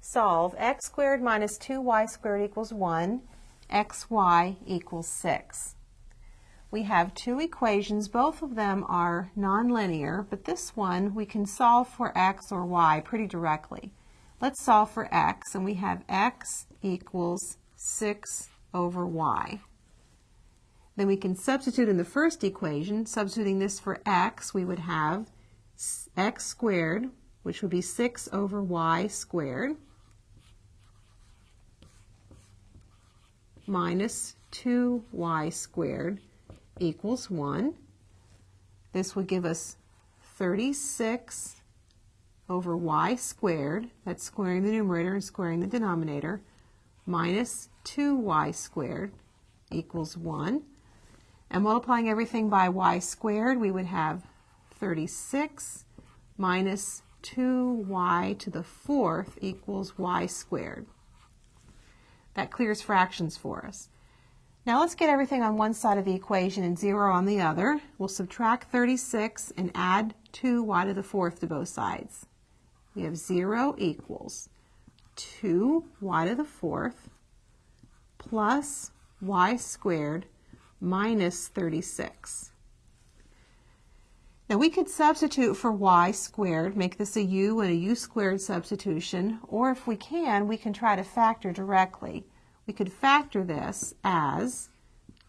Solve x squared minus 2y squared equals 1, xy equals 6. We have two equations. Both of them are nonlinear, but this one we can solve for x or y pretty directly. Let's solve for x, and we have x equals 6 over y. Then we can substitute in the first equation. Substituting this for x, we would have x squared, which would be 6 over y squared, minus 2y squared equals 1. This would give us 36 over y squared, that's squaring the numerator and squaring the denominator, minus 2y squared equals 1. And multiplying everything by y squared, we would have 36 minus 2y to the fourth equals y squared. That clears fractions for us. Now let's get everything on one side of the equation and 0 on the other. We'll subtract 36 and add 2y to the fourth to both sides. We have 0 equals 2y to the fourth plus y squared minus 36. Now we could substitute for y squared, make this a u and a u squared substitution, or if we can try to factor directly. We could factor this as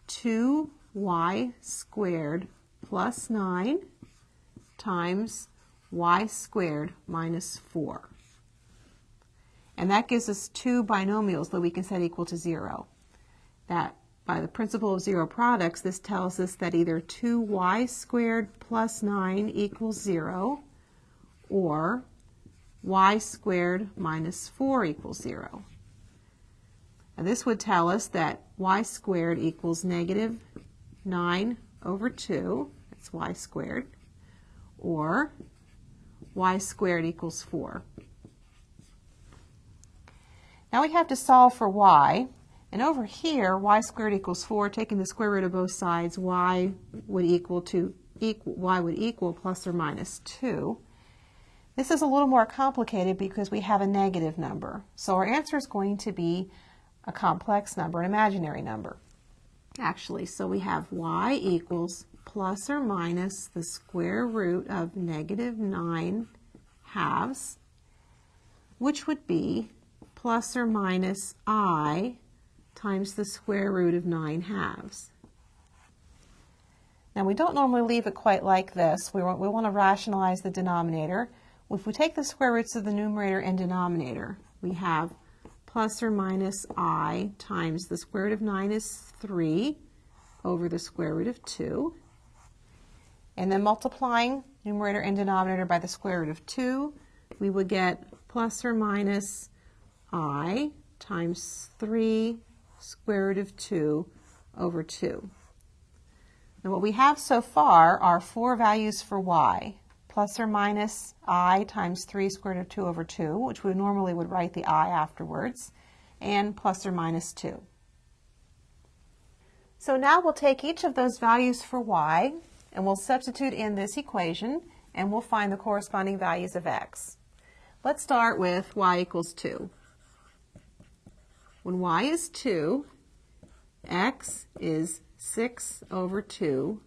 2y squared plus 9 times y squared minus 4. And that gives us two binomials that we can set equal to 0. That by the principle of zero products, this tells us that either 2y squared plus 9 equals 0, or y squared minus 4 equals 0. And this would tell us that y squared equals negative 9 over 2, that's y squared, or y squared equals 4. Now we have to solve for y. And over here, y squared equals 4, taking the square root of both sides, y would equal plus or minus 2. This is a little more complicated because we have a negative number. So our answer is going to be a complex number, an imaginary number. Actually, so we have y equals plus or minus the square root of negative 9 halves, which would be plus or minus I times the square root of 9 halves. Now we don't normally leave it quite like this. We want to rationalize the denominator. If we take the square roots of the numerator and denominator, we have plus or minus I times the square root of 9 is 3 over the square root of 2. And then multiplying numerator and denominator by the square root of 2, we would get plus or minus I times 3 square root of 2 over 2. Now what we have so far are four values for y. Plus or minus I times 3 square root of 2 over 2, which we normally would write the I afterwards, and plus or minus 2. So now we'll take each of those values for y, and we'll substitute in this equation, and we'll find the corresponding values of x. Let's start with y equals 2. When y is 2, x is 6 over 2,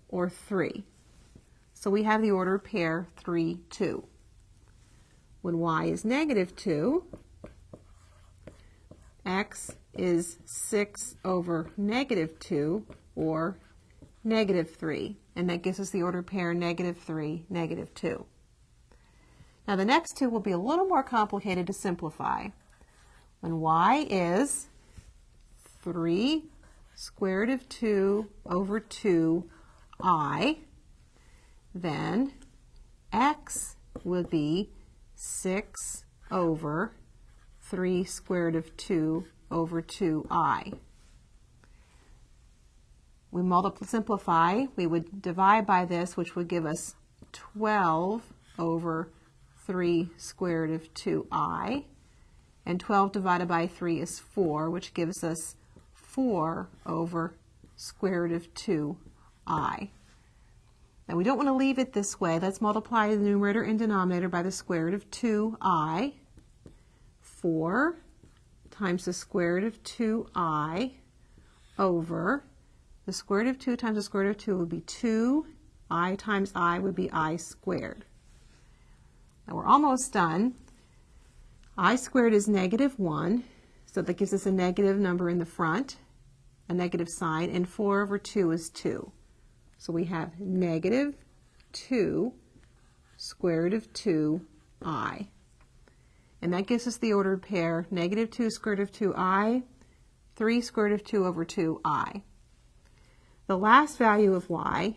or 3. So we have the ordered pair 3, 2. When y is negative 2, x is 6 over negative 2, or negative 3. And that gives us the ordered pair negative 3, negative 2. Now the next two will be a little more complicated to simplify. When y is 3 square root of 2 over 2i, then x will be 6 over 3 square root of 2 over 2i. We simplify, we would divide by this, which would give us 12 over 3 square root of 2i. And 12 divided by 3 is 4, which gives us 4 over square root of 2i. Now we don't want to leave it this way. Let's multiply the numerator and denominator by the square root of 2i. 4 times the square root of 2i over the square root of 2 times the square root of 2 would be 2. I times I would be I squared. Now we're almost done. I squared is negative 1, so that gives us a negative number in the front, a negative sign, and 4 over 2 is 2. So we have negative 2 square root of 2i. And that gives us the ordered pair, negative 2 square root of 2i, 3 square root of 2 over 2i. The last value of y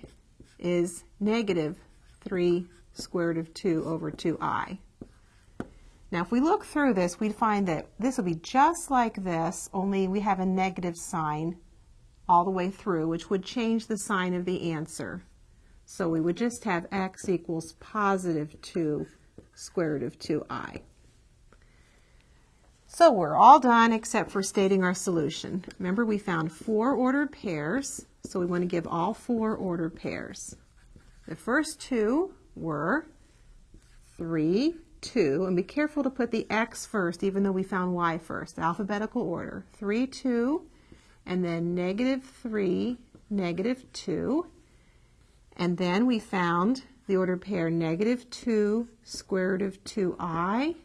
is negative 3 square root of 2 over 2i. Now if we look through this, we'd find that this will be just like this, only we have a negative sign all the way through, which would change the sign of the answer. So we would just have x equals positive 2 square root of 2i. So we're all done except for stating our solution. Remember, we found 4 ordered pairs, so we want to give all 4 ordered pairs. The first 2 were 3, 2, and be careful to put the x first, even though we found y first, alphabetical order. 3, 2, and then negative 3, negative 2, and then we found the ordered pair negative 2 square root of 2i,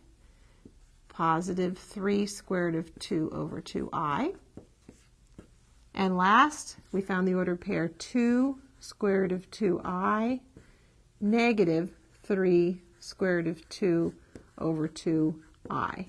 positive 3 square root of 2 over 2i. And last, we found the ordered pair 2 square root of 2i, negative 3 square root of 2 over 2i.